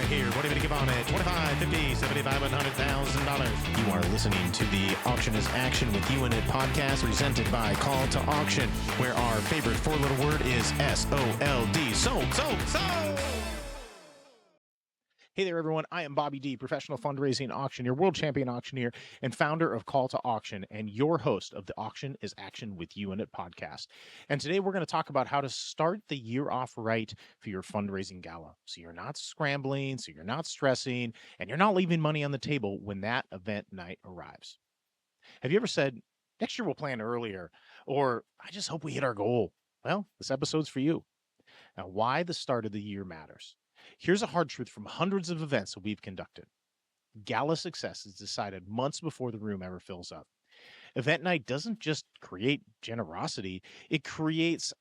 here. What do you give on it? 25, 50, 75, $100,000. You are listening to the Auction is Action with You in It podcast presented by Call to Auction, where our favorite four-letter word is S-O-L-D. Sold. Hey there, everyone. I am Bobby D, professional fundraising auctioneer, world champion auctioneer, and founder of Call to Auction, and your host of the Auction is Action with You in It podcast. And today we're going to talk about how to start the year off right for your fundraising gala. So you're not scrambling, so you're not stressing, and you're not leaving money on the table when that event night arrives. Have you ever said, next year we'll plan earlier, or I just hope we hit our goal? Well, this episode's for you. Now, why the start of the year matters. Here's a hard truth from hundreds of events that we've conducted. Gala success is decided months before the room ever fills up. Event night doesn't just create generosity, it creates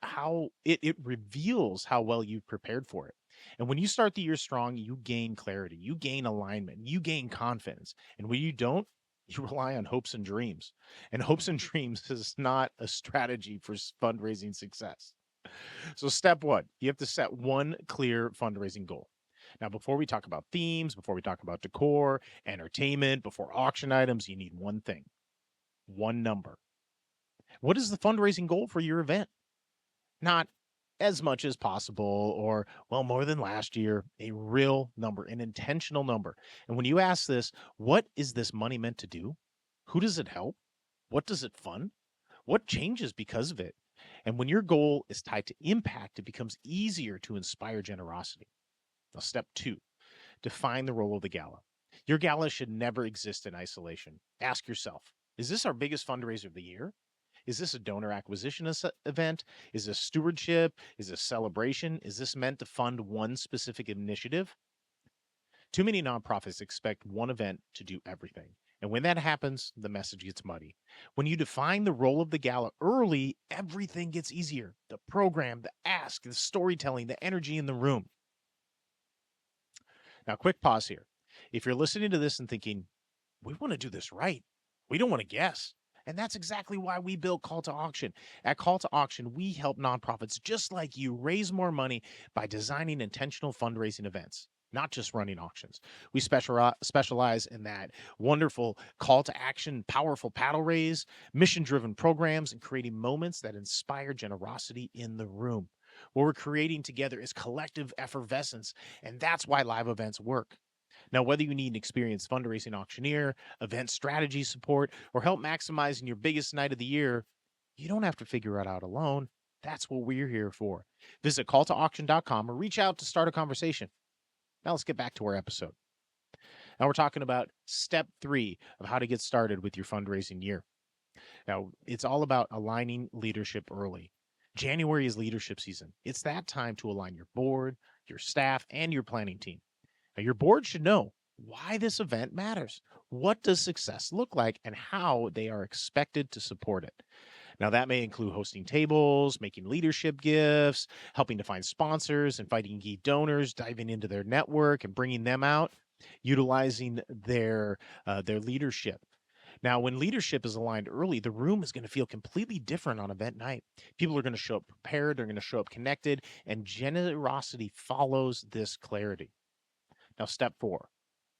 it reveals how well you've prepared for it. And when you start the year strong, you gain clarity, you gain alignment, you gain confidence. And when you don't, you rely on hopes and dreams. And hopes and dreams is not a strategy for fundraising success. So step one, you have to set one clear fundraising goal. Now, before we talk about themes, before we talk about decor, entertainment, before auction items, you need one thing, one number. What is the fundraising goal for your event? Not as much as possible or, well, more than last year, a real number, an intentional number. And when you ask this, what is this money meant to do? Who does it help? What does it fund? What changes because of it? And when your goal is tied to impact, it becomes easier to inspire generosity. Now, step two, define the role of the gala. Your gala should never exist in isolation. Ask yourself, is this our biggest fundraiser of the year? Is this a donor acquisition event? Is this stewardship? Is this celebration? Is this meant to fund one specific initiative? Too many nonprofits expect one event to do everything. And when that happens, the message gets muddy. When you define the role of the gala early, everything gets easier. The program, the ask, the storytelling, the energy in the room. Now, quick pause here. If you're listening to this and thinking, we want to do this right, we don't want to guess. And that's exactly why we built Call to Auction. At Call to Auction, we help nonprofits just like you raise more money by designing intentional fundraising events, not just running auctions. We specialize in that wonderful call to action, powerful paddle raise, mission-driven programs, and creating moments that inspire generosity in the room. What we're creating together is collective effervescence, and that's why live events work. Now, whether you need an experienced fundraising auctioneer, event strategy support, or help maximizing your biggest night of the year, you don't have to figure it out alone. That's what we're here for. Visit calltoauction.com or reach out to start a conversation. Now let's get back to our episode. Now we're talking about step 3 of how to get started with your fundraising year. Now, it's all about aligning leadership early. January is leadership season. It's that time to align your board, your staff, and your planning team. Now, your board should know why this event matters. What does success look like and how they are expected to support it? Now, that may include hosting tables, making leadership gifts, helping to find sponsors, inviting key donors, diving into their network and bringing them out, utilizing their leadership. Now, when leadership is aligned early, the room is going to feel completely different on event night. People are going to show up prepared, they're going to show up connected, and generosity follows this clarity. Now, step 4,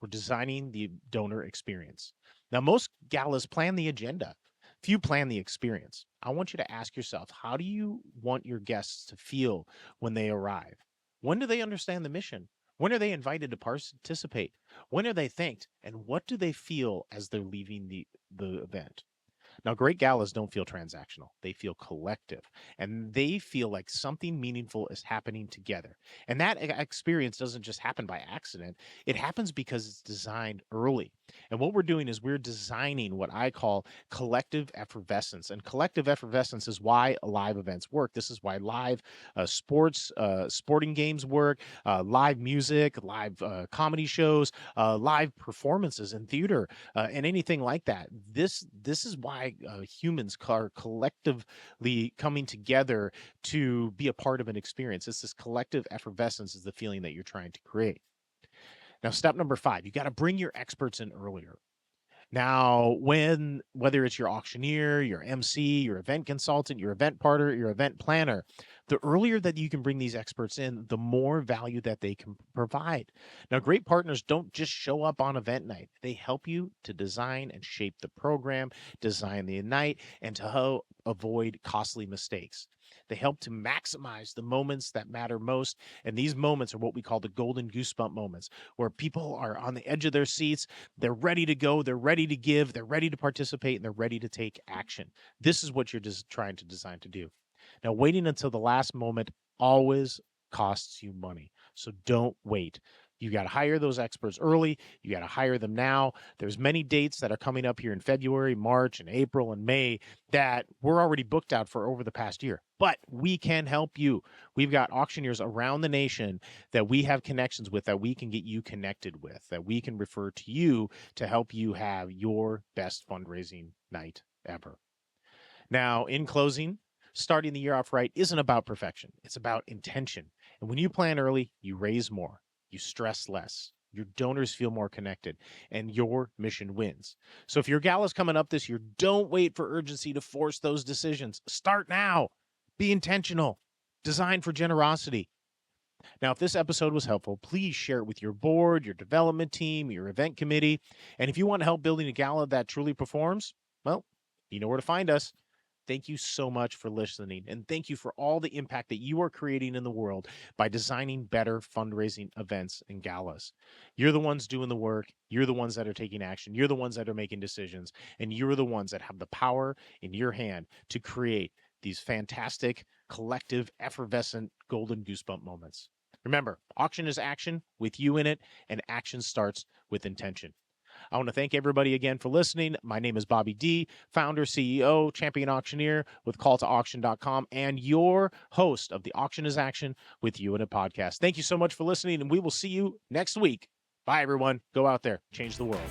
we're designing the donor experience. Now, most galas plan the agenda. Few plan the experience. I want you to ask yourself, how do you want your guests to feel when they arrive? When do they understand the mission? When are they invited to participate? When are they thanked? And what do they feel as they're leaving the event? Now, great galas don't feel transactional. They feel collective, and they feel like something meaningful is happening together. And that experience doesn't just happen by accident. It happens because it's designed early. And what we're doing is we're designing what I call collective effervescence. And collective effervescence is why live events work. This is why live sporting games work, live music, live comedy shows, live performances in theater, and anything like that. This is why humans are collectively coming together to be a part of an experience. It's this collective effervescence is the feeling that you're trying to create. Now, step number 5, you got to bring your experts in earlier. Now, whether it's your auctioneer, your MC, your event consultant, your event partner, your event planner, The earlier that you can bring these experts in, the more value that they can provide. Now, great partners don't just show up on event night. They help you to design and shape the program, design the night, and to avoid costly mistakes. They help to maximize the moments that matter most. And these moments are what we call the golden goosebump moments, where people are on the edge of their seats. They're ready to go. They're ready to give. They're ready to participate, and they're ready to take action. This is what you're just trying to design to do. Now, waiting until the last moment always costs you money. So don't wait. You got to hire those experts early. You got to hire them now. There's many dates that are coming up here in February, March, and April and May that we're already booked out for over the past year. But we can help you. We've got auctioneers around the nation that we have connections with, that we can get you connected with, that we can refer to you to help you have your best fundraising night ever. Now, in closing, starting the year off right isn't about perfection. It's about intention. And when you plan early, you raise more, you stress less, your donors feel more connected, and your mission wins. So if your gala's coming up this year, don't wait for urgency to force those decisions. Start now. Be intentional. Design for generosity. Now, if this episode was helpful, please share it with your board, your development team, your event committee. And if you want help building a gala that truly performs, well, you know where to find us. Thank you so much for listening, and thank you for all the impact that you are creating in the world by designing better fundraising events and galas. You're the ones doing the work. You're the ones that are taking action. You're the ones that are making decisions, and you're the ones that have the power in your hand to create these fantastic, collective, effervescent, golden goosebump moments. Remember, auction is action with you in it, and action starts with intention. I want to thank everybody again for listening. My name is Bobby D, founder, CEO, champion auctioneer with calltoauction.com, and your host of the Auction is Action with You in a podcast. Thank you so much for listening, and we will see you next week. Bye, everyone. Go out there, change the world.